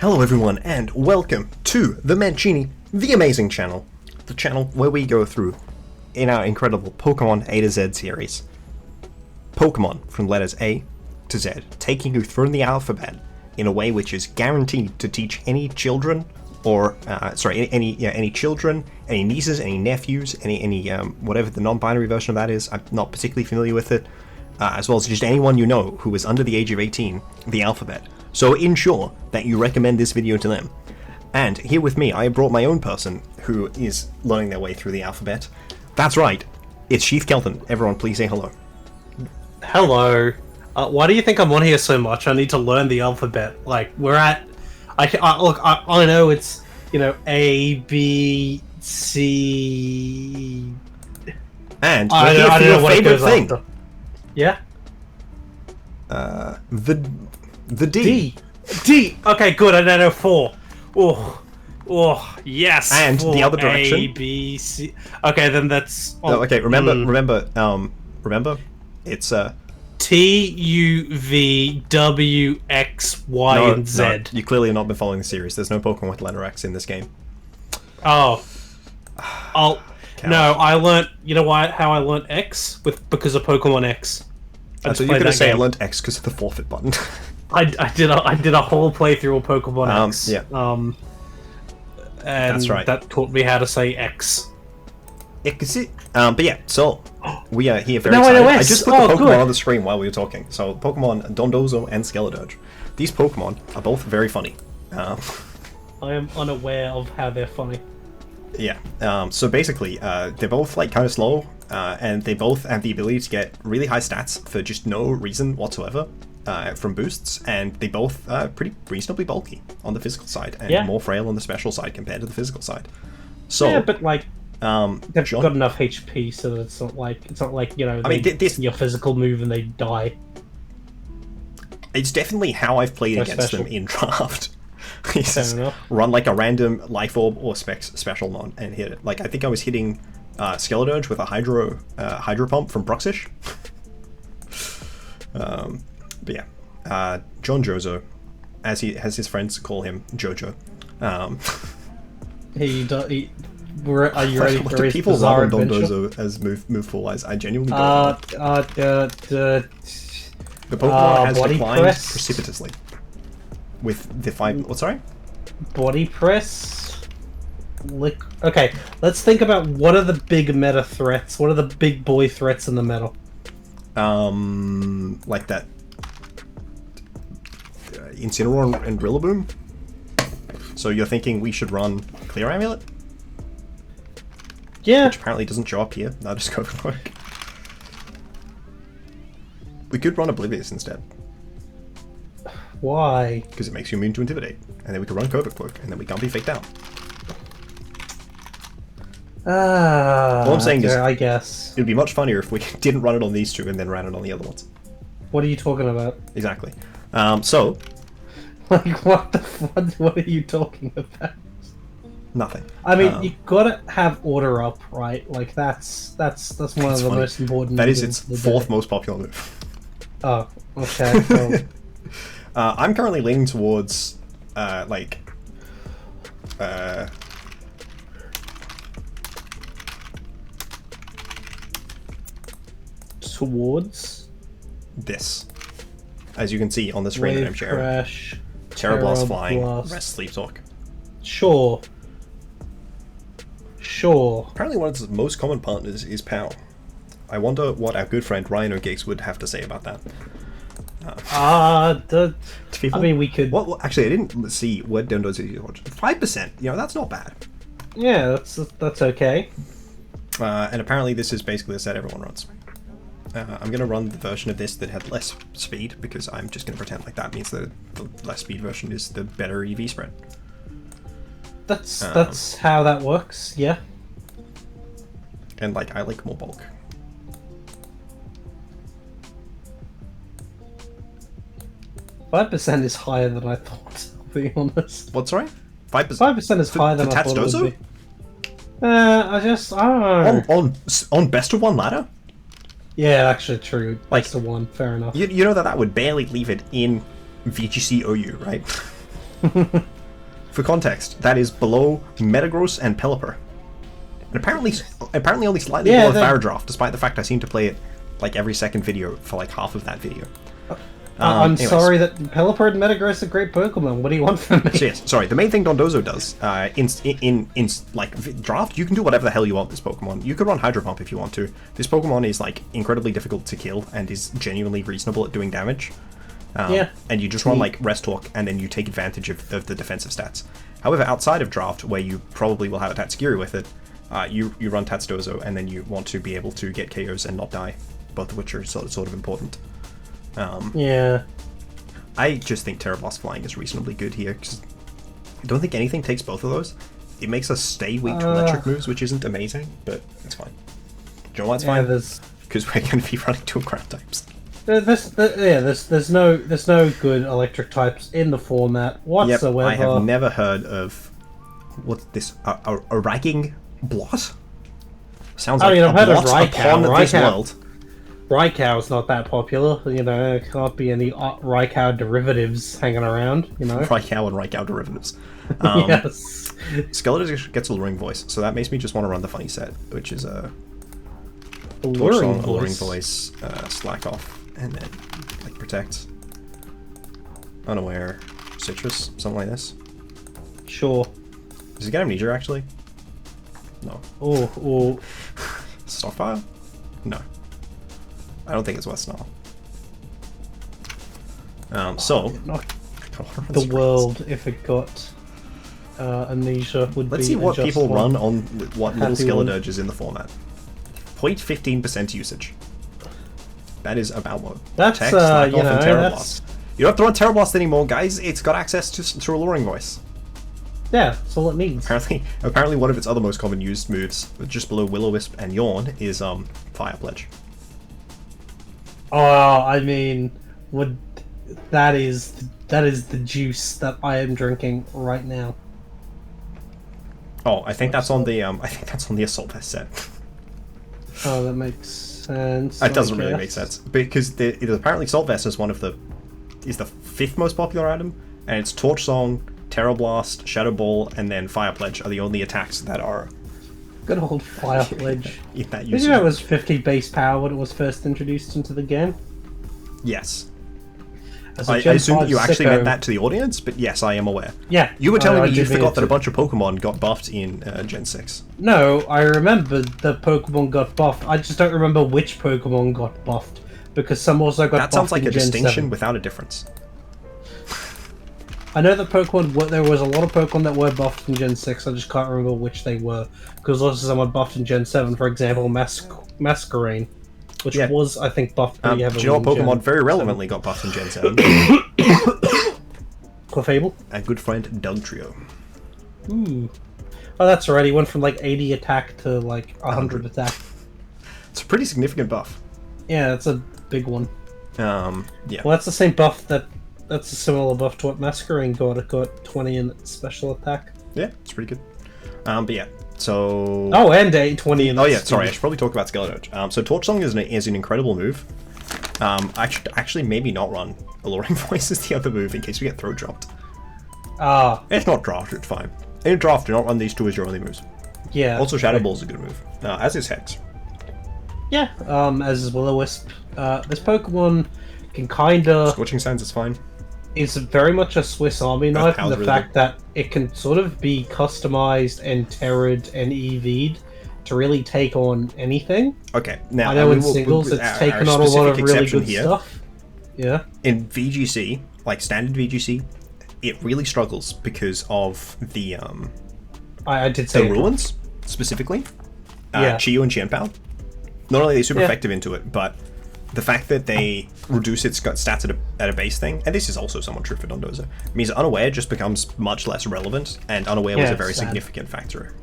Hello everyone, and welcome to the Mancini, the amazing channel. The channel where we go through, in our incredible Pokemon A to Z series, Pokemon from letters A to Z, taking you through the alphabet in a way which is guaranteed to teach any children, or, any children, any nieces, any nephews, any whatever the non-binary version of that is. I'm not particularly familiar with it, as well as just anyone you know who is under the age of 18, the alphabet. So ensure that you recommend this video to them. And here with me, I brought my own person who is learning their way through the alphabet. That's right, it's Chief Kelton. Everyone please say hello. Hello. Why do you think I'm on here so much? I need to learn the alphabet. Like, we're at... I know it's, A, B, C... And we're here for your favorite thing. After. Yeah? The D. D! Okay, good, I know 4. Oh, yes! And the other direction. A, B, C... Okay, then that's... okay, remember, it's, T, U, V, W, X, Y, and Z. No, you clearly have not been following the series. There's no Pokemon with letter X in this game. Oh. No, I learnt... You know why? How I learnt X? Because of Pokemon X. So you're gonna say I learnt X because of the forfeit button. I did a whole playthrough of Pokemon X. Yeah. And that's right. That taught me how to say X. But yeah, so we are here very No, excited. I know I X. just put the Pokemon Good. on the screen while we were talking. So Pokemon Dondozo and Skeledirge. These Pokemon are both very funny. I am unaware of how they're funny. Yeah. So basically, they're both like kind of slow, and they both have the ability to get really high stats for just no reason whatsoever from boosts, and they both are pretty reasonably bulky on the physical side, and more frail on the special side compared to the physical side. So yeah, but like they've John, got enough HP so that it's not like your physical move and they die. It's definitely how I've played against them in draft. Run like a random Life Orb or Special Mon and hit it. Like I think I was hitting Skeledirge with a Hydro Pump from Bruxish. But yeah, John Jozo, as his friends call him, Jojo. Are you ready for his people bizarre love adventure? Dondozo as move full eyes. I genuinely don't. The Pokemon has declined precipitously. With the 5... What, sorry? Body press? Okay, let's think about what are the big meta threats. What are the big boy threats in the meta? Like that... Incineroar and Rillaboom? So you're thinking we should run Clear Amulet? Yeah. Which apparently doesn't show up here. Now just go for work. We could run Oblivious instead. Why? Because it makes you immune to Intimidate. And then we could run Covert Cloak, and then we can't be faked out. All I'm saying is, I guess. It'd be much funnier if we didn't run it on these two and then ran it on the other ones. What are you talking about? Exactly. So... Like, what are you talking about? Nothing. I mean, you gotta have order up, right? Like, that's one of the most important... That is its fourth most popular move. Oh, okay. Well... I'm currently leaning towards, towards? This. As you can see on the screen that I'm sharing. Crash, Terra Blast Flying, Blast. Rest, Sleep, Talk. Sure. Apparently one of its most common partners is POW. I wonder what our good friend Ryan O'Giggs would have to say about that. I mean, we could... Well, actually, I didn't see what Dondozo is. 5%, that's not bad. Yeah, that's okay. And apparently this is basically the set everyone runs. I'm going to run the version of this that had less speed, because I'm just going to pretend like that means that the less speed version is the better EV spread. That's how that works, yeah. And, I like more bulk. 5% is higher than I thought, to be honest. What, sorry? 5%? 5% is higher than I thought it would be. I don't know. On best of one ladder? Yeah, actually true. Best of one, fair enough. You know that would barely leave it in VGC OU, right? For context, that is below Metagross and Pelipper. And apparently only slightly below Thudgore, despite the fact I seem to play it like every second video for like half of that video. I'm sorry that Pelipper and Metagross are great Pokemon. What do you want from me? So yes, sorry. The main thing Dondozo does in like draft, you can do whatever the hell you want with this Pokemon. You could run Hydro Pump if you want to. This Pokemon is like incredibly difficult to kill and is genuinely reasonable at doing damage. And you just run like Rest Talk, and then you take advantage of the defensive stats. However, outside of draft, where you probably will have a Tatsugiri with it, you run Tatsdozo, and then you want to be able to get KOs and not die, both of which are sort of important. Yeah. I just think Terra Blast Flying is reasonably good here, because I don't think anything takes both of those. It makes us stay weak to electric moves, which isn't amazing, but it's fine. Do you know why it's fine? Because we're going to be running 2 ground types. There's no good electric types in the format whatsoever. Yep, I have never heard of what's this a ragging blot. Sounds like I've a heard of blot upon this world. Raikou's not that popular, you know. There can't be any Raikou derivatives hanging around, you know. Raikou and Raikou derivatives. Yes. Skeledirge gets Alluring Voice, so that makes me just want to run the funny set, which is Alluring Voice, Slack Off, and then like Protect, Unaware, Citrus, something like this. Sure. Does he get Amnesia actually? No. Oh. Stockfire? No. I don't think it's West Nile. The world, if it got Amnesia, would Let's be see what people one. run on what little Happy Skeledirge is in the format. 0.15% usage. That is about what? That's, Text, Slack you Off, know, and Terra that's... Blast. You don't have to run Terra Blast anymore, guys. It's got access to Alluring Voice. Yeah, that's all it needs. Apparently one of its other most common used moves, just below Will-O-Wisp and Yawn, is Fire Pledge. Oh, I mean, that is the juice that I am drinking right now. Oh, I think that's on the Assault Vest set. Oh, that makes sense. It doesn't really make sense because apparently Assault Vest is is the 5th most popular item, and it's Torch Song, Terra Blast, Shadow Ball, and then Fire Pledge are the only attacks that are good old Fire Pledge. in that Did usage. you know it was 50 base power when it was first introduced into the game? Yes. As a I Gen assume 5 that you actually sicko. meant that to the audience, but yes, I am aware. Yeah. You were telling me you did mean forgot it that a to- bunch of Pokemon got buffed in Gen 6. No, I remember the Pokemon got buffed. I just don't remember which Pokemon got buffed, because some also got buffed That sounds like in a Gen distinction 7. without a difference. I know that there was a lot of Pokemon that were buffed in Gen 6, I just can't remember which they were. Because also some were buffed in Gen 7, for example, Masquerain, which was, I think, buffed pretty Do heavily you know what in Gen Pokemon very 7. relevantly got buffed in Gen 7? Clefable? A good friend, Dugtrio. Ooh. Oh, that's right, he went from like 80 attack to like 100 attack. It's a pretty significant buff. Yeah, that's a big one. Yeah. Well, that's the same buff that's a similar buff to what Masquerain got. It got 20 in its special attack. Yeah, it's pretty good. But yeah, so... Oh, and 20 in Oh its yeah, sorry, I speed. should probably talk about Skeledirge. So Torch Song is an incredible move. I should actually maybe not run Alluring Voice as the other move in case we get throw dropped. Ah, It's not draft, it's fine. In draft, do not run these two as your only moves. yeah. Also, Shadow Ball is a good move, as is Hex. Yeah, as is Will-O-Wisp. This Pokemon can kinda... Scorching Sands is fine. It's very much a Swiss Army knife in How's the really fact that it can sort of be customized and terrored and EV'd to really take on anything. Okay, now I know in we will- singles we- it's our taken on a lot specific of really exception good here, stuff. Yeah. In VGC, like standard VGC, it really struggles because of the I did say the it. ruins specifically. Yeah. Chiyu and Qianpao. Not only are they super Yeah. effective into it, but the fact that they reduce its stats at a base thing, and this is also somewhat true for Dondozo, means Unaware just becomes much less relevant, and Unaware was Yeah, a very sad. significant factor.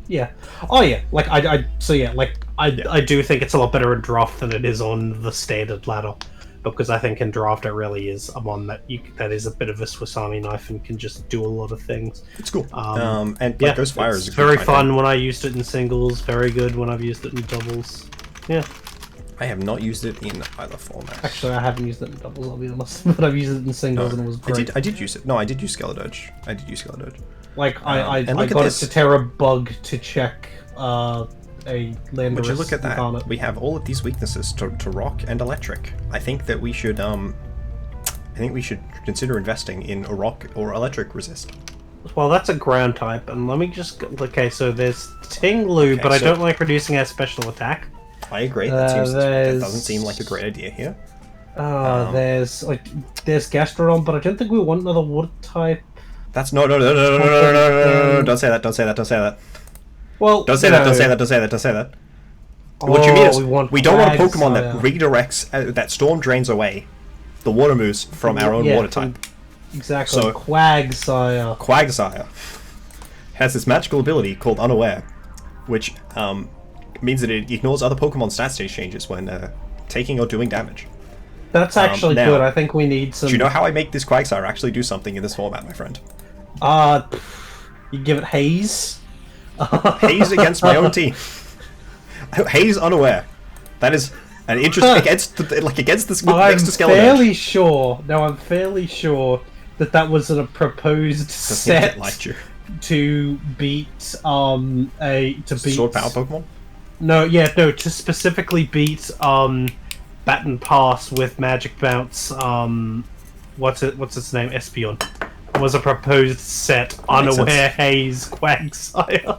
Yeah. Oh yeah. Like I do think it's a lot better in draft than it is on the standard ladder, because I think in draft it really is a one that that is a bit of a Swiss Army knife and can just do a lot of things. It's cool. And Yeah, like, Ghost Fire it's is a good very fight fun thing. when I used it in singles. Very good when I've used it in doubles. Yeah. I have not used it in either format. Actually, I haven't used it in doubles, I'll be honest, but I've used it in singles and it was great. I did use it. No, I did use Skeledirge. Like, I got a Cetera bug to check a Landorus. Would you look at that? Incarnate. We have all of these weaknesses to rock and electric. I think that we should consider investing in a rock or electric resist. Well, that's a ground type, and let me just... Okay, so there's Tinglu, but I don't like reducing our special attack. I agree, that doesn't seem like a great idea here. There's Gastrodon, but I don't think we want another water type. That's no, don't say that. Well, don't say that. What you mean is, we don't want a Pokemon that redirects, that storm drains away the water moves from our own water type. Exactly. So, Quagsire has this magical ability called Unaware, which means that it ignores other Pokemon stat stage changes when taking or doing damage. That's actually good. I think we need some... Do you know how I make this Quagsire actually do something in this format, my friend? You give it Haze? Haze against my own team. Haze Unaware. That is an interesting... against the next to Skeledirge. I'm fairly sure that was a proposed set to beat Sword Power Pokemon? No, to specifically beat Baton Pass with Magic Bounce. What's its name? Espeon was a proposed set. Unaware Haze Quagsire.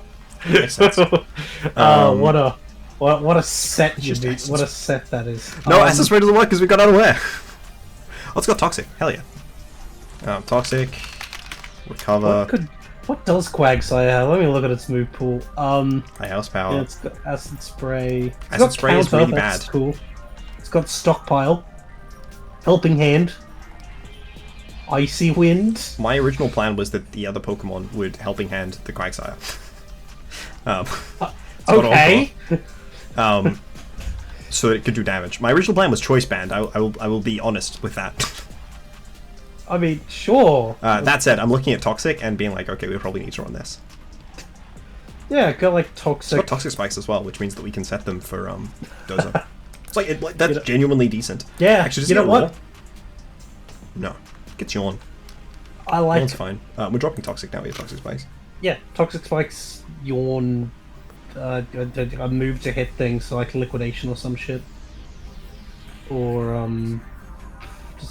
What a set you beat! What a set that is. No, Access Ray doesn't work because we got Unaware. Let's go Toxic. Hell yeah. Toxic. Recover. What does Quagsire have? Let me look at its move pool. High House Power. Yeah, it's got Acid Spray. Acid Spray is really bad. That's cool. It's got Stockpile. Helping Hand. Icy Wind. My original plan was that the other Pokemon would Helping Hand the Quagsire. Okay. So that it could do damage. My original plan was Choice Band. I will be honest with that. I mean, sure. That said, I'm looking at Toxic and being like, okay, we probably need to run this. Yeah, got like Toxic. It's got Toxic Spikes as well, which means that we can set them for Dozo. It's like that's genuinely decent. Yeah. Actually, does you know what? Roll? No, gets Yawn. I like. Yawn's fine. We're dropping Toxic now. We have Toxic Spikes. Yeah, Toxic Spikes, Yawn, a move to hit things, so like Liquidation or some shit. Or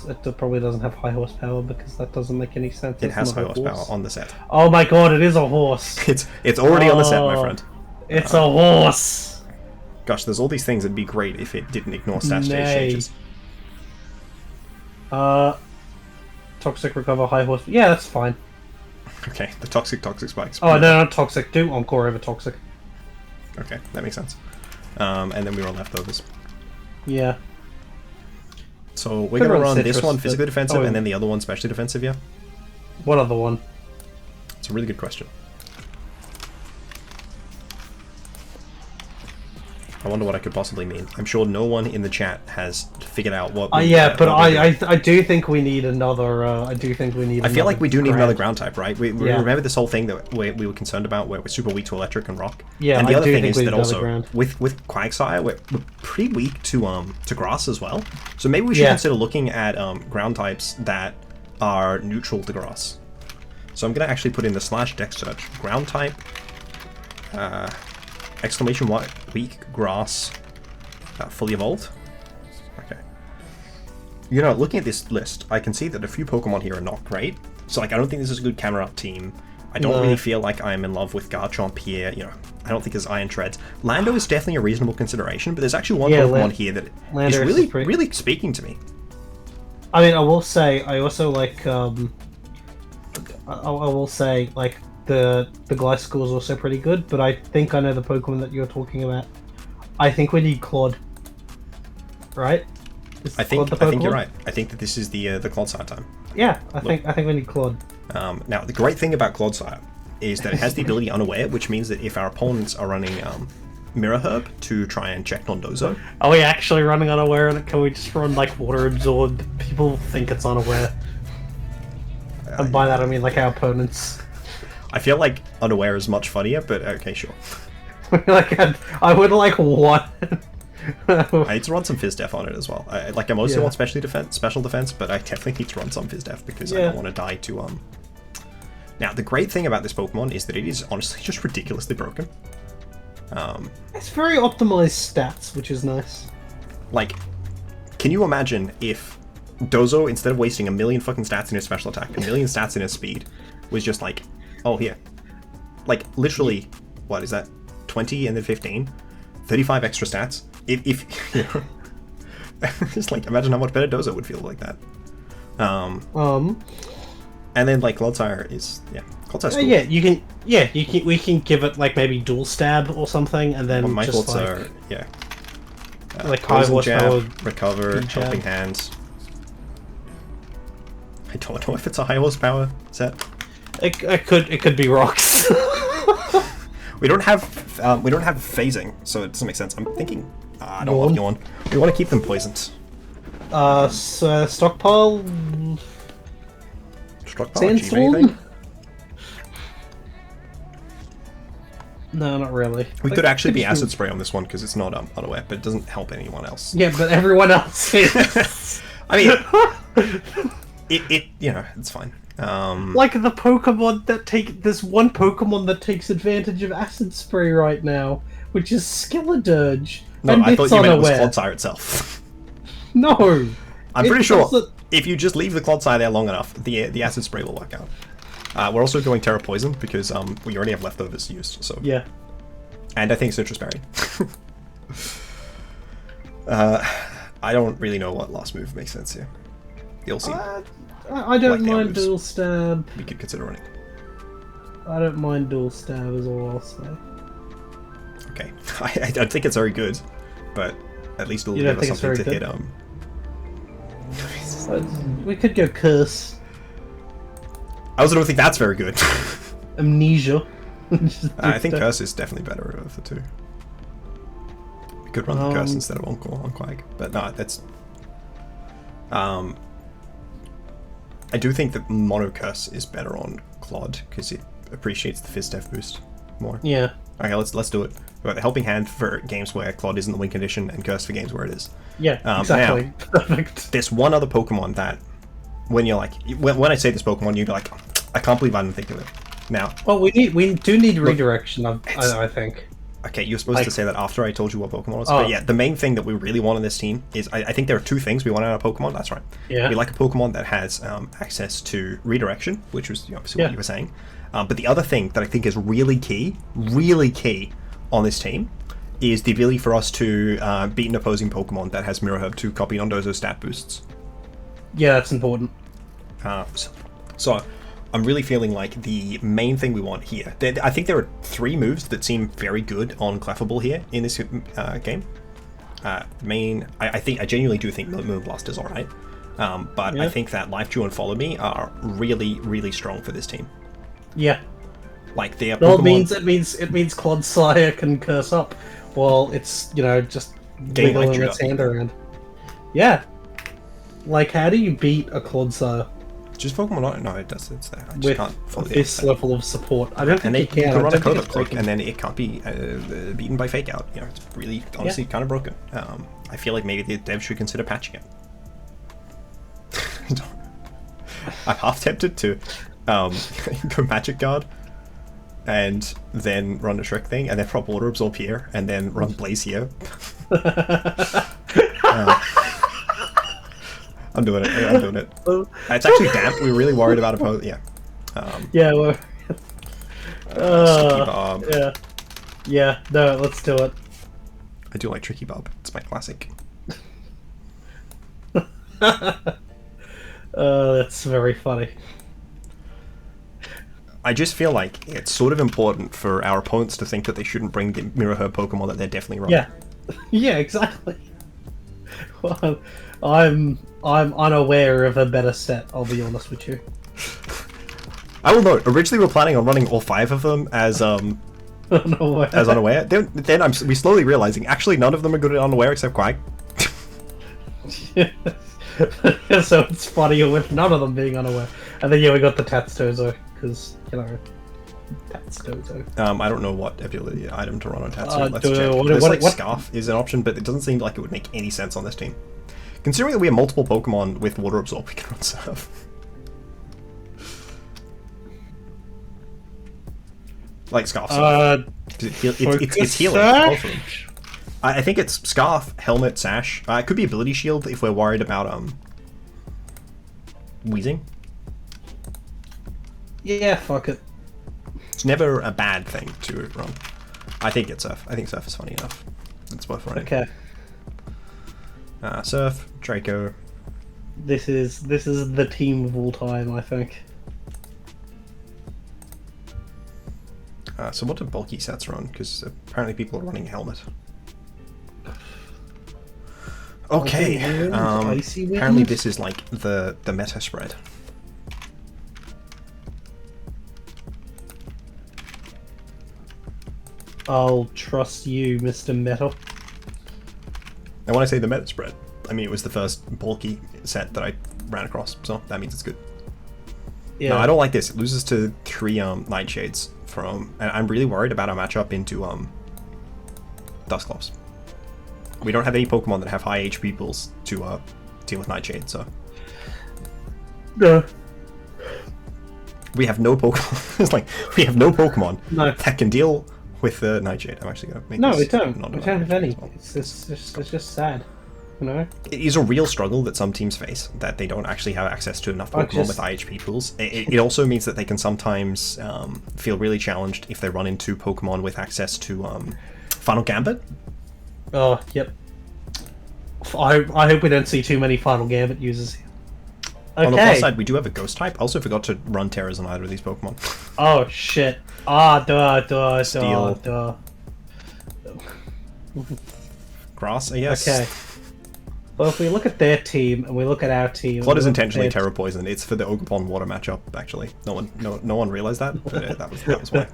it probably doesn't have high horsepower because that doesn't make any sense. It has high horsepower on the set. Oh my god, it is a horse! It's already on the set, my friend. It's a horse! Gosh, there's all these things that'd be great if it didn't ignore stat stage changes. Toxic, Recover, high horse. Yeah, that's fine. Okay, the Toxic Spikes. Oh, no, not Toxic. Do Encore over Toxic. Okay, that makes sense. And then we run leftovers. Yeah. So we're gonna run this one physically defensive and then the other one specially defensive, yeah? What other one? It's a really good question. I wonder what I could possibly mean. I'm sure no one in the chat has figured out what. Yeah, but I do think we need another. I feel like we do need another ground type, right? We remember this whole thing that we were concerned about, where we're super weak to electric and rock. Yeah, and the other thing is that also with Quagsire, we're pretty weak to grass as well. So maybe we should consider looking at ground types that are neutral to grass. So I'm gonna actually put in the /deck search ground type. Exclamation mark, weak, grass, fully evolved. Okay. You know, looking at this list, I can see that a few Pokemon here are not great. So, like, I don't think this is a good camera up team. I don't really feel like I'm in love with Garchomp here. You know, I don't think there's Iron Treads. Lando is definitely a reasonable consideration, but there's actually one Pokemon here that is really speaking to me. I mean, I will say, I also like, I will say, like, the Gliscor is also pretty good, but I think I know the Pokemon that you're talking about. I think we need Claude. Right? I think you're right. I think that this is the Clodsire time. Yeah, I think we need Claude. Now the great thing about Clodsire is that it has the ability Unaware, which means that if our opponents are running Mirror Herb to try and check Dondozo. Are we actually running Unaware, and can we just run like Water Absorb? People think it's Unaware. And by that I mean like our opponents. I feel like Unaware is much funnier, but okay, sure. Like I would like one. I need to run some Fizz Def on it as well. I mostly want special defense, but I definitely need to run some Fizz Def because I don't want to die to Now, the great thing about this Pokemon is that it is honestly just ridiculously broken. It's very optimized stats, which is nice. Like, can you imagine if Dozo, instead of wasting 1,000,000 fucking stats in his special attack, 1,000,000 stats in his speed, was just like, oh, here. Like, literally, what is that? 20 and then 15? 35 extra stats? If you know, just like, imagine how much better Dozo would feel like that. And then, like, Clodsire is, Clodsire's cool. we can give it, like, maybe dual stab or something, and then my just, thoughts like... are, like, high horsepower... recover, helping hands. I don't know if it's a high horsepower set. It could be rocks. we don't have phasing, so it doesn't make sense. I'm thinking, I don't want Yawn. We want to keep them poisoned. So stockpile. Achieve anything? No, not really. We could actually be acid spray on this one because it's not unaware, but it doesn't help anyone else. Yeah, but everyone else is. I mean, it it's fine. Like the Pokemon that there's one Pokemon that takes advantage of acid spray right now, which is Skeledirge. No, and I thought it's you meant it was unaware. Clodsire itself. No. I'm pretty sure if you just leave the Clodsire there long enough, the acid spray will work out. We're also going Terra Poison because we already have leftovers used. So yeah. And I think Citrus Berry. I don't really know what last move makes sense here. You'll see. I don't mind dual stab. We could consider running. I don't mind dual stab is all I'll say. Okay. I don't think it's very good, but at least it'll give us something to hit. We could go Curse. I also don't think that's very good. Amnesia. I think Curse is definitely better of the two. We could run the Curse instead of on Quag, but no, that's. I do think that Mono Curse is better on Clod because it appreciates the Fizz Def boost more. Yeah. Okay, let's do it. We've got the Helping Hand for games where Clod is in the win condition, and Curse for games where it is. Yeah, exactly. Now, perfect. There's one other Pokemon that, when you're like, when I say this Pokemon, you're like, I can't believe I didn't think of it. Now. Well, we do need redirection. I think. Okay, you're supposed to say that after I told you what Pokemon was. But yeah, the main thing that we really want on this team is, I think there are two things we want out of a Pokemon. That's right. Yeah. We like a Pokemon that has access to redirection, which was obviously what you were saying. But the other thing that I think is really key on this team, is the ability for us to beat an opposing Pokemon that has Mirror Herb to copy Dondozo's stat boosts. Yeah, that's important. So I'm really feeling like the main thing we want here. I think there are 3 moves that seem very good on Clefable here in this game. I genuinely do think Moonblast is alright. But I think that Life Dew and Follow Me are really, really strong for this team. Yeah. Like they are Well, Pokemon... it means Clodsire can curse up while it's, just wiggling its hand around. Yeah. Like, how do you beat a Clodsire? Just Pokemon... No, it does. It's there. I just can't follow this level of support. I don't think you can run a Code Click, and then it can't be beaten by Fake Out. It's really, honestly, kind of broken. I feel like maybe the devs should consider patching it. I'm half tempted to go Magic Guard and then run a Shrek thing, and then prop Water Absorb here, and then run Blaze here. I'm doing it. It's actually damp. We were really worried about opposing. Yeah. Well. Sticky Bob. Yeah. No, let's do it. I do like Tricky Bob. It's my classic. That's very funny. I just feel like it's sort of important for our opponents to think that they shouldn't bring the Mirror Herb Pokemon that they're definitely wrong. Yeah, exactly. Well, I'm unaware of a better set, I'll be honest with you. I will note, originally we were planning on running all 5 of them as unaware. As unaware. Then we slowly realizing actually none of them are good at unaware except Quag. So it's funny with none of them being unaware. And then we got the Tatstozo, because, That's Dozo. I don't know what ability item to run on Tatsu. Let's do- check. what- There's what- like what- Scarf is an option, but it doesn't seem like it would make any sense on this team. Considering that we have multiple Pokemon with Water Absorb, we can run Surf. Like Scarf. It's healing. Both of them. I think it's Scarf, Helmet, Sash. It could be Ability Shield if we're worried about wheezing. Yeah, fuck it. It's never a bad thing to run. I think it's Surf. I think Surf is funny enough. It's worth running. Okay. Surf, Draco. This is the team of all time, I think. So what do bulky sets run? Because apparently people are running Helmet. Okay. Apparently this is like the meta spread. I'll trust you, Mr. Metal. And when I say the meta spread, I mean it was the first bulky set that I ran across, so that means it's good. Yeah. No, I don't like this. It loses to 3 Nightshades from, and I'm really worried about our matchup into Dusclops. We don't have any Pokemon that have high HP pools to deal with Nightshade, so No. we have no Pokemon. It's like we have no Pokemon No. that can deal with the Nightshade. I'm actually gonna make No, this we don't. not We do don't that have any. as well. It's just sad. You know? It is a real struggle that some teams face, that they don't actually have access to enough Pokemon with IHP pools. It also means that they can sometimes feel really challenged if they run into Pokemon with access to Final Gambit. Oh, yep. I hope we don't see too many Final Gambit users here. Okay. On the plus side, we do have a Ghost type. I also forgot to run Terras on either of these Pokemon. Oh, shit. Steel. Grass, I guess. Okay. Well, if we look at their team and we look at our team... Flood is intentionally Terra Poison. It's for the Ogerpon water matchup, actually. No one realized that, but that was why.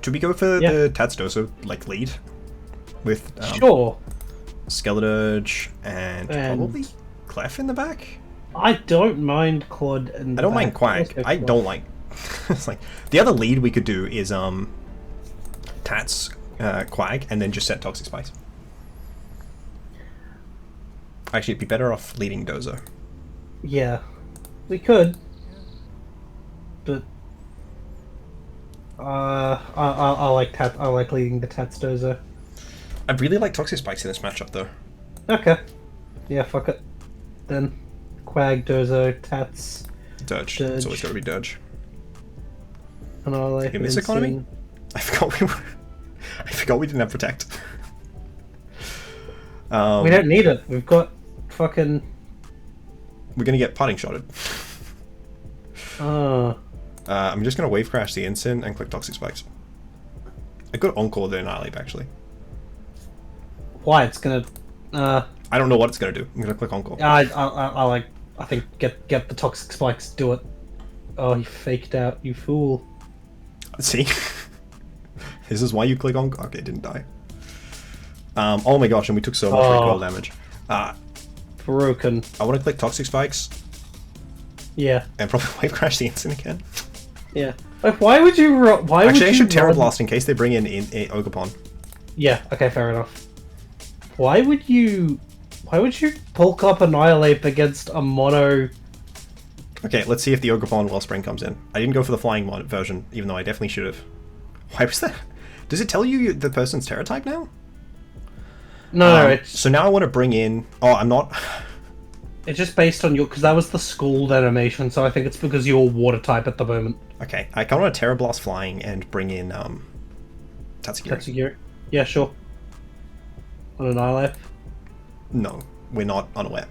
Do we go for the Tatsudoso, like, lead? With sure. Skeledirge and probably Clef in the back? I don't mind Claude and I don't mind Quag. I don't like... It's like... The other lead we could do is Tats, Quag, and then just set Toxic Spikes. Actually, it'd be better off leading Dozo. Yeah, we could, but I like leading the Tatsudoso. I really like Toxic Spikes in this matchup, though. Okay, yeah, fuck it. Then Quag, Dozo, Tats, Dirge. It's always got to be Dirge. Annihilate. In this economy, I forgot we didn't have Protect. We don't need it. We've got fucking. We're gonna get Parting Shotted. I'm just gonna Wave Crash the Instant and click Toxic Spikes. I could Encore the Annihilate, actually. Why? It's gonna. I don't know what it's gonna do. I'm gonna click Encore. I think get the Toxic Spikes. Do it. Oh, you faked out, you fool. See? This is why you click Encore. Okay, it didn't die. Oh my gosh, and we took so much recoil damage. Broken. I want to click Toxic Spikes. Yeah. And probably Wave Crash the Instant again. Yeah. Like, why would you? Actually, I should Terra Blast in case they bring in Ogerpon. Yeah. Okay. Fair enough. Why would you bulk up Annihilate against a mono? Okay, let's see if the Ogerpon Wellspring comes in. I didn't go for the flying version, even though I definitely should have. Why was that? Does it tell you the person's Terra type now? No, it's... So now I want to bring in... Oh, I'm not... It's just based on your... Because that was the schooled animation, so I think it's because you're water type at the moment. Okay, I kind of want to Terra Blast flying and bring in Tatsugiri. Yeah, sure. On Annihilate? No, we're not unaware.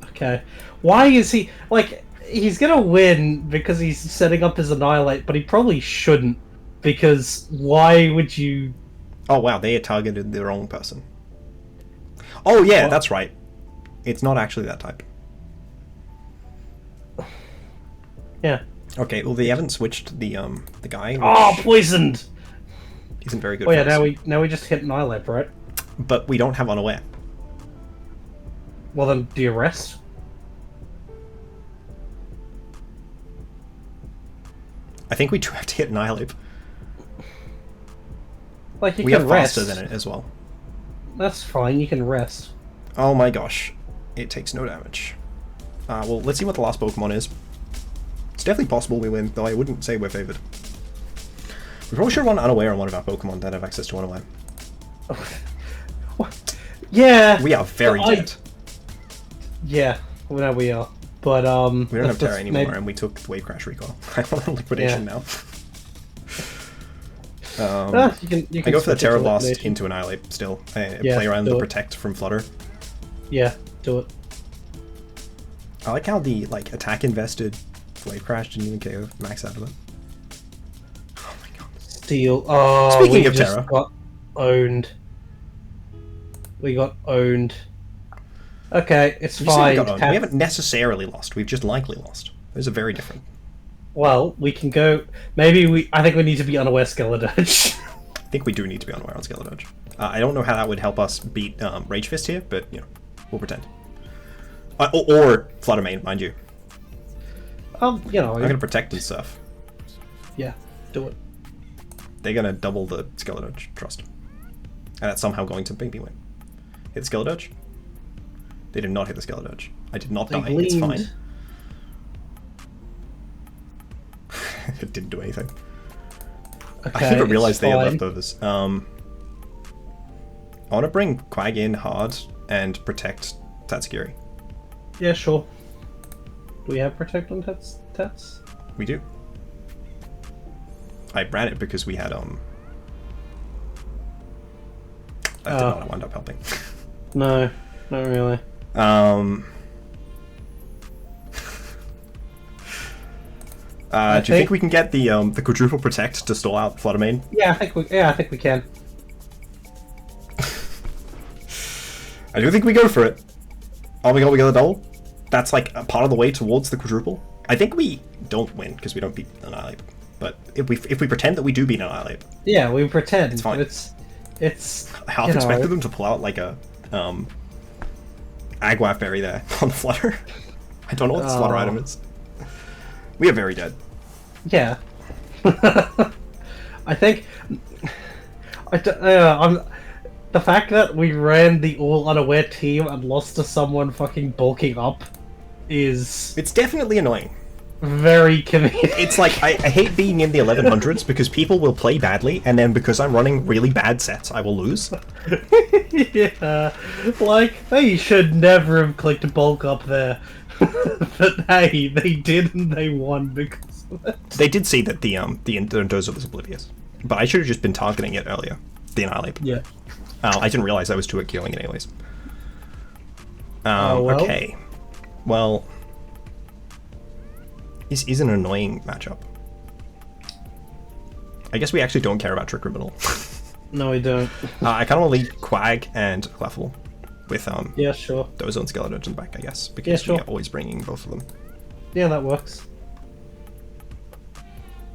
Okay. Why is he... Like, he's gonna win because he's setting up his Annihilate, but he probably shouldn't. Because why would you... Oh wow, they had targeted the wrong person. Oh yeah, that's right. It's not actually that type. Yeah. Okay, well they haven't switched the guy. Oh, poisoned! Isn't very good. Oh yeah, now we just hit Annihilate, right? But we don't have unaware. Well then, do you rest? I think we do have to hit Annihilate. Like, you We can have rest. faster than it as well. That's fine, you can rest. Oh my gosh. It takes no damage. Well, let's see what the last Pokemon is. It's definitely possible we win, though I wouldn't say we're favored. We probably should run Unaware on one of our Pokemon that have access to Unaware. What? Yeah! We are very dead. Yeah, well, now we are. But, We don't have Terra anymore, and we took Wave Crash Recall. I want a Liquidation now. You I go for the switch it Terra to Blast Liquidation. into Annihilate still. I Yeah, play around the do it. Protect from Flutter. Yeah, do it. I like how the attack invested Wave Crash didn't even KO max out of it. Oh my god. Steel. Oh, Speaking we of just Terra. got owned. We got owned. Okay, it's You said fine. we got owned. We haven't necessarily lost. We've just likely lost. Those are very different. Well, we can go. Maybe I think we need to be unaware Skeledirge. I think we do need to be unaware on Skeledirge. I don't know how that would help us beat Rage Fist here, but we'll pretend. Or Flutter Mane, mind you. I'm gonna protect and stuff. Yeah, do it. They're gonna double the Skeledirge, trust. And that's somehow going to make me win. Hit the Skeledirge? They did not hit the Skeledirge. I did not They die, it's fine. gleamed. It didn't do anything. Okay, I never realized they had fine. leftovers. I want to bring Quag in hard and protect Tatsugiri. Yeah, sure. Do we have protect on Tats? We do. I ran it because we had That did not wind up helping. No, not really. Do you think we can get the quadruple protect to stall out Flutter Mane? Yeah, I think we can. I do think we go for it. Oh my god, we got a double? That's like a part of the way towards the quadruple. I think we don't win because we don't beat Annihilate. But if we pretend that we do beat Annihilate, Yeah, we pretend. It's fine. It's I half expected them to pull out like a Agwaf berry there on the Flutter. I don't know what this Flutter item is. We are very dead. Yeah. I think the fact that we ran the all unaware team and lost to someone fucking bulking up is It's definitely annoying. very comedic. It's like, I hate being in the 1100s because people will play badly, and then because I'm running really bad sets, I will lose. Yeah, like, they should never have clicked bulk up there. But hey, they did and they won because of it. They did see that the Dondozo was oblivious, but I should have just been targeting it earlier. The Annihilate. Yeah. I didn't realize I was too at killing it anyways. Well. Okay. Well, this is an annoying matchup. I guess we actually don't care about Trick Room at all. No, we don't. I kind of want to lead Quag and Clefable with Yeah, sure. Dondozo and Skeledirge in the back, I guess, because sure. we are always bringing both of them. Yeah, that works.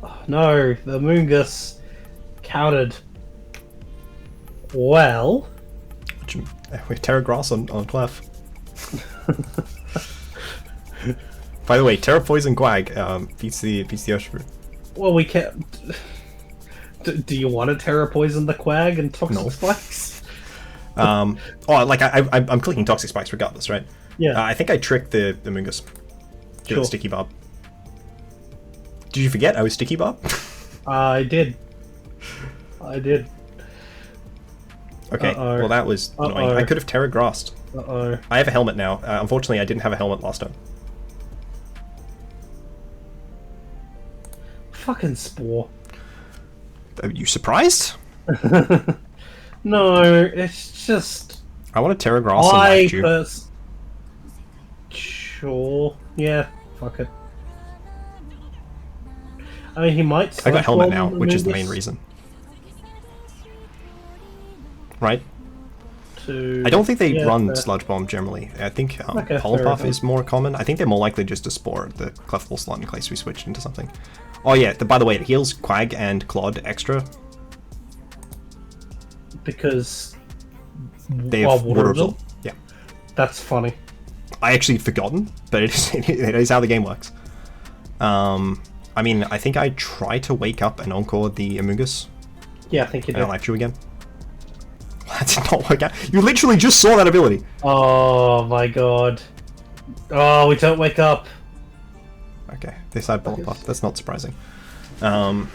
Oh, no, the Moongus countered. Well, We have Terra Grass on Clef. By the way, Terra Poison Quag beats the Urshifu. well, we can't. Do you want to Terra Poison the Quag and Toxic No. Spikes? I'm clicking Toxic Spikes regardless, right? Yeah. I think I tricked the Moongus. Give it Sure. a Sticky Bob. Did you forget I was Sticky Bob? I did. Okay. Well that was annoying. I could have Terra Grassed. Uh-oh. I have a helmet now. Unfortunately, I didn't have a helmet last time. Fucking Spore. Are you surprised? No, it's just... I want to Terra Grass and Light you. Sure. Yeah, fuck it. I mean, he might... I got helmet Sludge now, Bomb which is the Moongus main reason. Right? to- I don't think they yeah, run fair. Sludge Bomb generally. I think Okay, Pollen fair Puff enough. is more common. I think they're more likely just to spore the Clefable slot in case we switched into something. Oh yeah, by the way, it heals Quag and Clod extra. Because... They have Water Absorb. Yeah. That's funny. I actually had forgotten, but it is how the game works. I I mean, I think I tried to wake up and encore the Amoonguss. Yeah, I think you And did. I liked you again. That did not work out. You literally just saw that ability. Oh my god. Oh, we don't wake up. Okay, they side bullet buff. That's not surprising. Do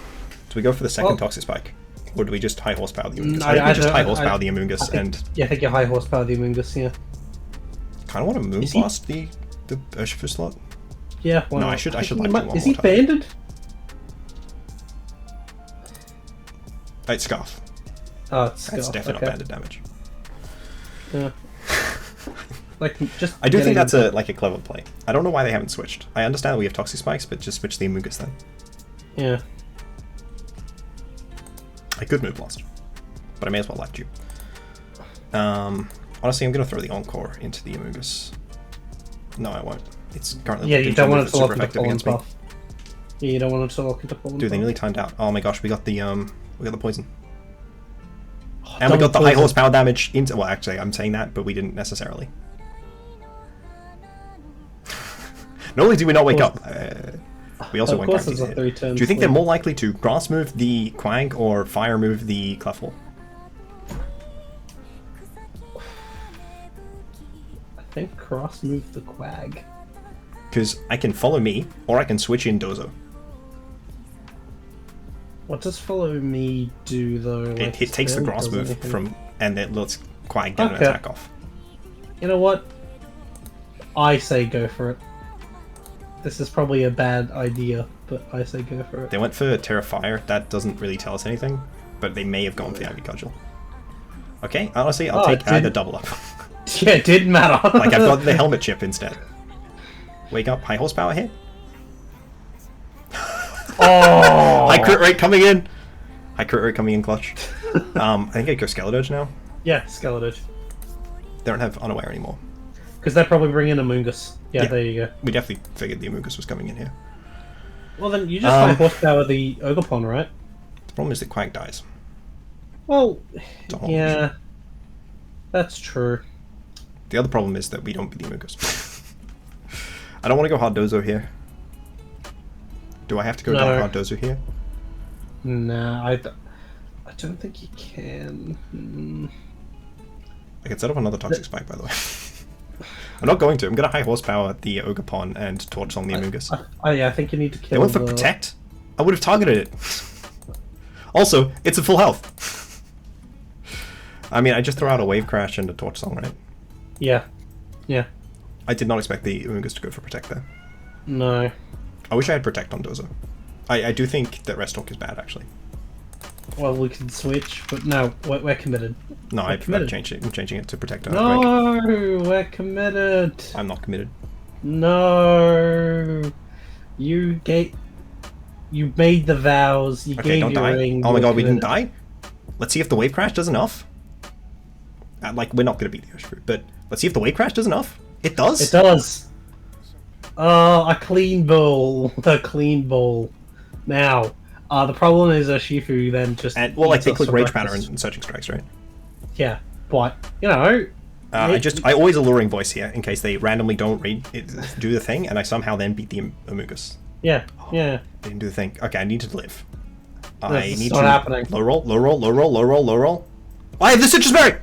we go for the second Toxic Spike? Or do we just high horsepower the Amoonguss? I think we just high horsepower the Amoonguss and... Yeah, I think you high horsepower the Amoonguss, yeah. Kind of want to Moonblast the Urshifu slot. Yeah, no, I should like you one more time. Is he banded? It's Scarf. Oh, it's Scarf. That's definitely not banded damage. Yeah. Like, just I do think that's a clever play. I don't know why they haven't switched. I understand we have Toxic Spikes, but just switch the Amoonguss then. Yeah. I could Moonblast, but I may as well left you. Honestly, I'm going to throw the Encore into the Amoonguss. No, I won't. It's currently you don't want it to lock super into effective against me. buff. Yeah, you don't want it to lock into Poland Dude, they buff. nearly timed out. Oh my gosh, we got the poison. Oh, And we got the high poison. horsepower damage into... Well, actually, I'm saying that, but we didn't necessarily. Not only do we not wake up, we also went course guaranteed it's a to hit. 3 turn Do you think they're sleep. more likely to grass move the Quag or fire move the Clefable? I think cross move the Quag. Because I can follow me, or I can switch in Dozo. What does follow me do though? Like, It takes the barely grass does move anything. from, and it lets Quag get an Okay. attack off. You know what? I say go for it. This is probably a bad idea, but I say go for it. They went for Terra Fire. That doesn't really tell us anything, but they may have gone for the Ivy Cudgel. Okay, honestly, I'll take the double up. Yeah, it didn't matter. Like, I've got the helmet chip instead. Wake up, high horsepower hit. Oh! High crit rate coming in. High crit rate coming in clutch. I think I go Skeledirge now. Yeah, Skeledirge. They don't have Unaware anymore. Because they're probably bringing Amoonguss. Yeah, Yeah. there you go. We definitely figured the Amoonguss was coming in here. Well then, you just high horsepower the Ogerpon, right? The problem is that Quag dies. Well, It's a whole yeah. That's true. The other problem is that we don't beat the Amoonguss. I don't want to go hard Dozo here. Do I have to go No. hard Dozo here? Nah, I don't think you can. I can set up another Toxic Spike, by the way. I'm not going to. I'm going to high horsepower the Ogerpon and Torch on the Amoonguss. Yeah, I think you need to kill They went for the... Protect? I would have targeted it. Also, it's at full health. I mean, I just throw out a Wave Crash and a Torch Song, right? Yeah. Yeah. I did not expect the Amoonguss to go for Protect there. No. I wish I had Protect on Dozo. I do think that Rest Talk is bad, actually. Well, we can switch, but no, we're committed. No, We're I've committed. changed it. I'm changing it to Protect Earthquake. No, we're committed. I'm not committed. No. You made the vows. You Okay, gave don't your die. ring. Oh my you're god, we didn't committed. die? Let's see if the Wave Crash does enough. Like, we're not going to beat the Urshifu, but let's see if the Wave Crash does enough. It does? It does. Oh, a clean bowl. A clean bowl. Now, the problem is Urshifu then just... And, well, like, eats they us click for Rage breakfast. Pattern and Searching Strikes, right? Yeah, but, you know... I always alluring voice here in case they randomly don't do the thing, and I somehow then beat the Amoonguss. Yeah, yeah. They didn't do the thing. Okay, I need to live. I This is need not to happening. low roll, low roll, low roll, low roll, low roll. I have the Citrus Berry!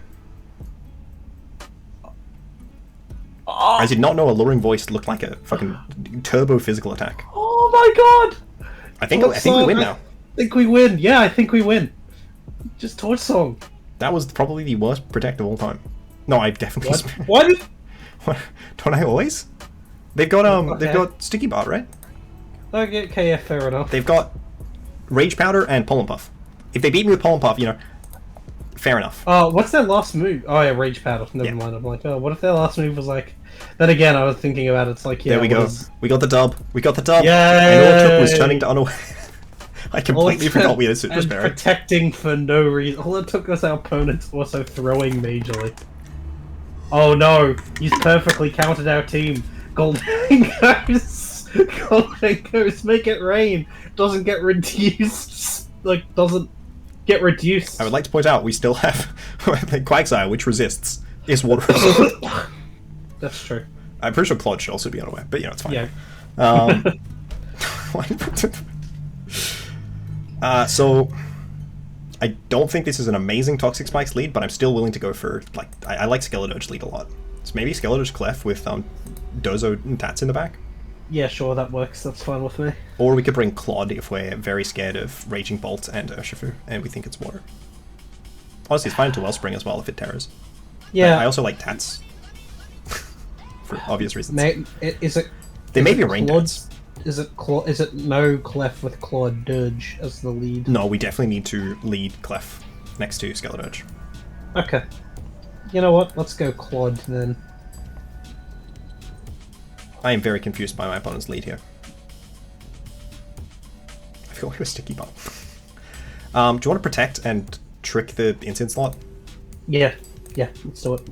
I did not know alluring voice looked like a fucking turbo physical attack. Oh my god! I think we win now. I think we win. Yeah, I think we win. Just Torch Song. That was probably the worst protect of all time. No, I definitely. What? What? What? Don't I always? They've got Okay. they've got Sticky Bot, right? Okay, yeah, fair enough. They've got Rage Powder and Pollen Puff. If they beat me with Pollen Puff, you know, fair enough. What's their last move? Oh yeah, Rage Paddle. Never Yeah. mind. I'm like, oh, what if their last move was like? Then again, I was thinking about it. It's like, yeah, There we what go. is- We got the dub. We got the dub. Yay! And all it took was turning to unaware. I completely All it- forgot we had Citrus and Berry. protecting for no reason. All it took was our opponents also throwing majorly. Oh no, he's perfectly countered our team. Golden Goes, Golden Goes, make it rain. Doesn't get reduced. Like, doesn't get reduced. I would like to point out we still have the Quagsire, which resists. Is water resistant. That's true. I'm pretty sure Claude should also be unaware, but you know, it's fine. Yeah. Um, So I don't think this is an amazing Toxic Spikes lead, but I'm still willing to go for, like, I like Skeledirge lead a lot. So maybe Skeledirge Clef with Dozo and Tats in the back. Yeah, sure, that works. That's fine with me. Or we could bring Clod if we're very scared of Raging Bolt and Urshifu, and we think it's water. Honestly, it's fine to Wellspring as well if it terrors. Yeah. But I also like Tats. For obvious reasons. They may be rain Tats. Is it no Clef with Claude Dirge as the lead? No, we definitely need to lead Clef next to Skeledirge. Okay. You know what? Let's go Claude then. I am very confused by my opponent's lead here. I feel like a sticky bomb. Do you want to protect and trick the instant slot? Yeah, let's do it.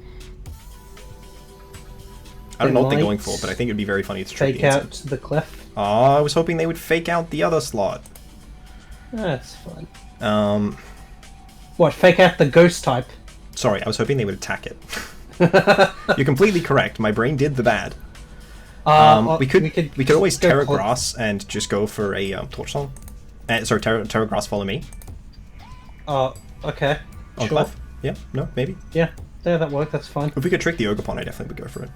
I don't know what they're going for, but I think it'd be very funny to trick fake the out instant. the Clef. Oh, I was hoping they would fake out the other slot. That's fine. What, fake out the ghost type? Sorry, I was hoping they would attack it. You're completely correct. My brain did the bad. We could always Terra Grass and just go for a Torch Song. Sorry, Terra Grass Follow Me. Okay. On Sure. Clef? Yeah, no, maybe. Yeah, that worked, that's fine. If we could trick the Ogerpon, I definitely would go for it.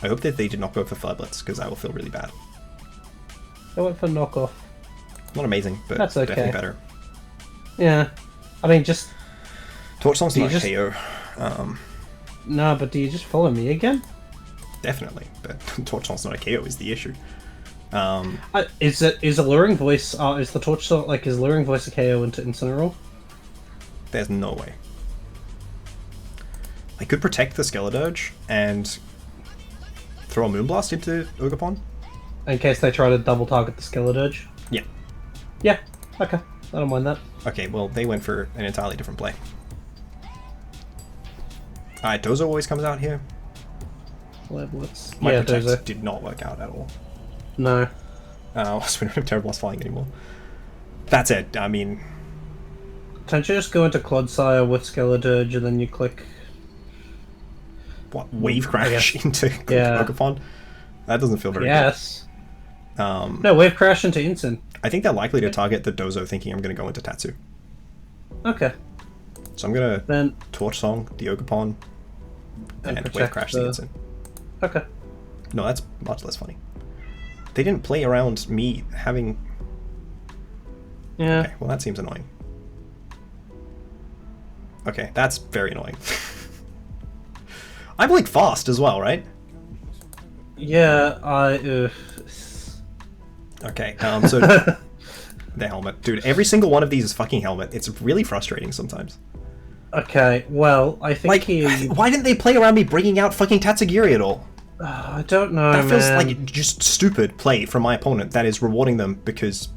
I hope that they did not go for Flabblets, because I will feel really bad. I went for knockoff. Not amazing, but that's okay. Definitely better. Yeah. I mean, just... Torch Song's not KO. No, but do you just follow me again? Definitely, but Torch Song's not a KO is the issue. Is Alluring Voice, is the Torch Song, like, is Alluring Voice a KO into Incineroar? There's no way. I could protect the Skeledirge and throw a Moonblast into Ogerpon. In case they try to double target the Skeledirge? Yeah. Yeah, okay. I don't mind that. Okay, well, they went for an entirely different play. Alright, Dozo always comes out here. My protect Dozo did not work out at all. No. So we don't have Terra Blast flying anymore. That's it, I mean... Don't you just go into Clodsire with Skeledirge and then you click... What, Wave Crash into Ogerpon? That doesn't feel very good. No, Wave Crash into Incin. I think they're likely to target the Dozo thinking I'm going to go into Tatsu. Okay. So I'm going to then Torch Song the Ogerpon and Wave Crash the Incin. Okay. No, that's much less funny. They didn't play around me having... Yeah. Okay, well that seems annoying. Okay, that's very annoying. I'm like fast as well, right? Yeah, Okay, so... the helmet. Dude, every single one of these is fucking helmet. It's really frustrating sometimes. Okay, well, I think why didn't they play around me bringing out fucking Tatsugiri at all? I don't know, That feels like just stupid play from my opponent that is rewarding them because...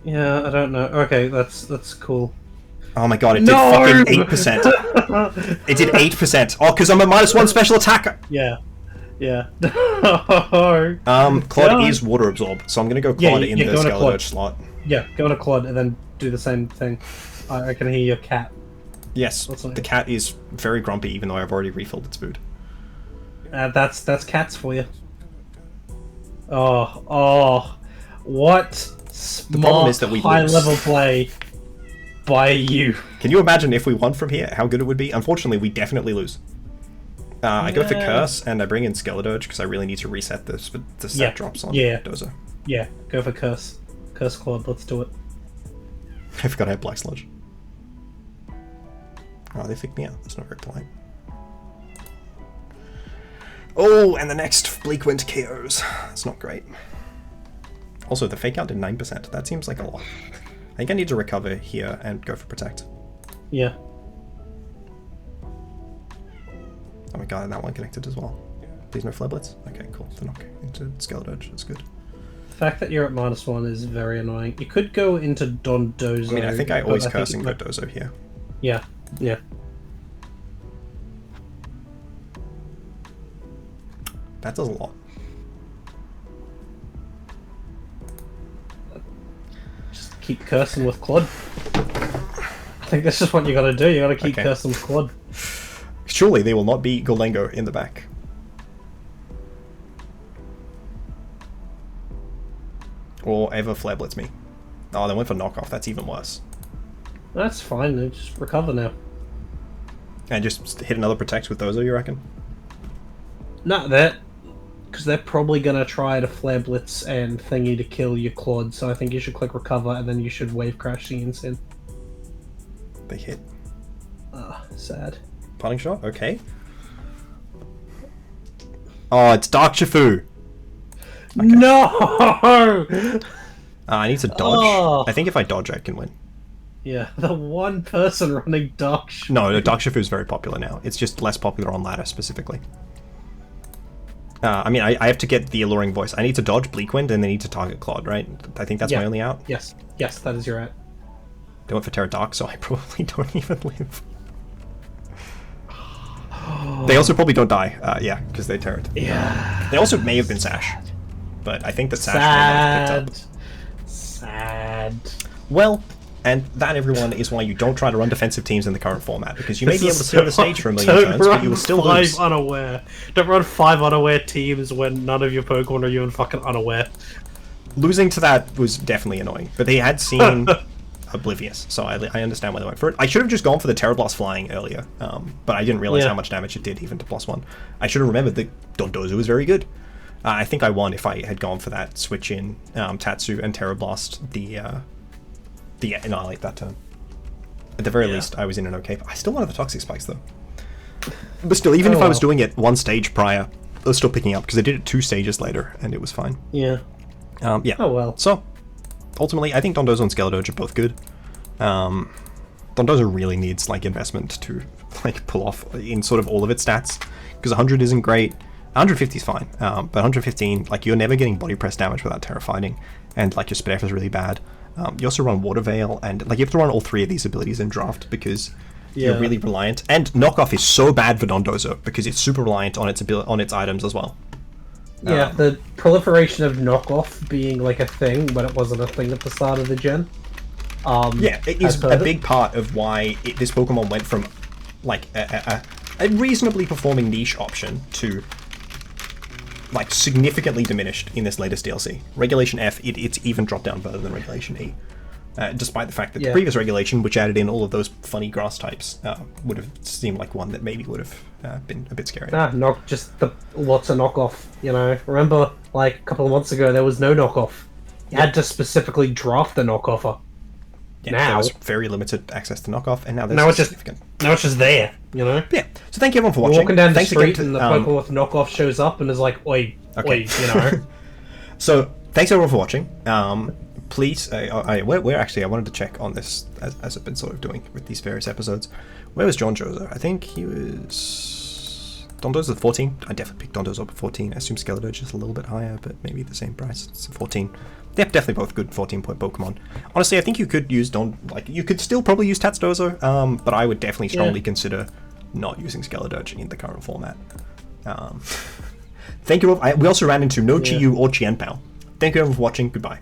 Yeah, I don't know. Okay, that's cool. Oh my god, it did fucking 8%. It did 8%. Oh, because I'm a -1 special attacker! Yeah. Claude is Water Absorb, so I'm gonna go Claude in the Skeledirge slot. Yeah, go on a Claude and then do the same thing. I can hear your cat. Yes, the cat is very grumpy even though I've already refilled its food. That's cats for you. Oh, what smart, the problem is that we high-level play by you. Can you imagine if we won from here, how good it would be? Unfortunately, we definitely lose. I go for Curse, and I bring in Skeledirge, because I really need to reset the set drops on Dozo. Yeah, go for Curse. Curse Claude, let's do it. I forgot I had Black Sludge. Oh, they picked me out. That's not very polite. Oh, and the next Bleakwind KOs. That's not great. Also, the fake out did 9%. That seems like a lot. I think I need to recover here and go for Protect. Yeah. Oh my god, and that one connected as well. Please no Flablets? Okay, cool. They're not going into Skeledirge. That's good. The fact that you're at -1 is very annoying. You could go into Dondozo. I mean, I think I always curse and go Dozo here. Yeah. That does a lot. Just keep cursing with Claude. I think that's just what you gotta do. You gotta keep cursing with Claude. Surely they will not beat Golengo in the back. Or ever Flare Blitz me. Oh, they went for knockoff. That's even worse. That's fine. They just recover now. And just hit another protect with Dozo, you reckon? Not that, because they're probably gonna try to Flare Blitz and thingy to kill your Claude. So I think you should click recover, and then you should wave crash the Insane. They hit. Ah, sad. Punning shot. Okay. Oh, it's Dark Shifu. Okay. No. I need to dodge. Oh. I think if I dodge, I can win. Yeah, the one person running Dark Shifu. No, the Dark Shifu is very popular now. It's just less popular on ladder specifically. I mean, I have to get the Alluring Voice. I need to dodge Bleak Wind and they need to target Claude, right? I think that's my only out. Yes, yes, that is your out. They went for Terra Dark, so I probably don't even live. They also probably don't die. Yeah, because they Terra. Yeah. They also may have been Sash, but I think that Sash may not have picked up. Sad. Well, and that, everyone, is why you don't try to run defensive teams in the current format, because you may be able to clear the stage for a million turns, but you will still lose. Unaware. Don't run 5 unaware teams when none of your Pokemon are even fucking unaware. Losing to that was definitely annoying, but they had seen Oblivious, so I understand why they went for it. I should have just gone for the Terra Blast flying earlier, but I didn't realize how much damage it did even to +1. I should have remembered that Dondozo was very good. I think I won if I had gone for that switch in Tatsu and Terra Blast the Annihilate that turn. At the very least, I was in an okay. I still wanted the Toxic Spikes though. But still, even if I was doing it one stage prior, I was still picking up because I did it 2 stages later and it was fine. Yeah. Yeah. Oh well. So, ultimately, I think Dondozo and Skeledirge are both good. Dondozo really needs like investment to like pull off in sort of all of its stats, because 100 isn't great. 150 is fine, but 115, like, you're never getting body press damage without Terra Fighting, and like your Spit F is really bad. You also run Water Veil, and like you have to run all 3 of these abilities in draft because you're really reliant. And Knockoff is so bad for Dondozo because it's super reliant on its items as well. Yeah, the proliferation of Knockoff being like a thing, but it wasn't a thing at the start of the gen. Yeah, it is a big part of why this Pokemon went from like a reasonably performing niche option to like significantly diminished in this latest DLC. Regulation F, it's even dropped down further than Regulation E. Despite the fact that the previous regulation, which added in all of those funny grass types, would have seemed like one that maybe would have been a bit scary. Not just lots of knockoff, you know. Remember, like, a couple of months ago, there was no knockoff. You had to specifically draft the knockoffer. Yeah, there was very limited access to knockoff, and now there's significant. Now it's just there, you know? Yeah, so thank you everyone for watching. Walking down the street and the Pokemon with knockoff shows up and is like, oi, you know? So, thanks everyone for watching. Please, where actually, I wanted to check on this, as I've been sort of doing with these various episodes. Where was John Jozo? I think he was... Dondozo 14? I definitely picked Dondozo up at 14. I assume Skeledirge is a little bit higher, but maybe the same price. It's 14. Yep, definitely both good 14-point Pokemon. Honestly, I think you could use you could still probably use Tatsdozo, but I would definitely strongly consider not using Skeledirge in the current format. Thank you all. We also ran into no Chiyu or Qianpao. Thank you everyone for watching. Goodbye.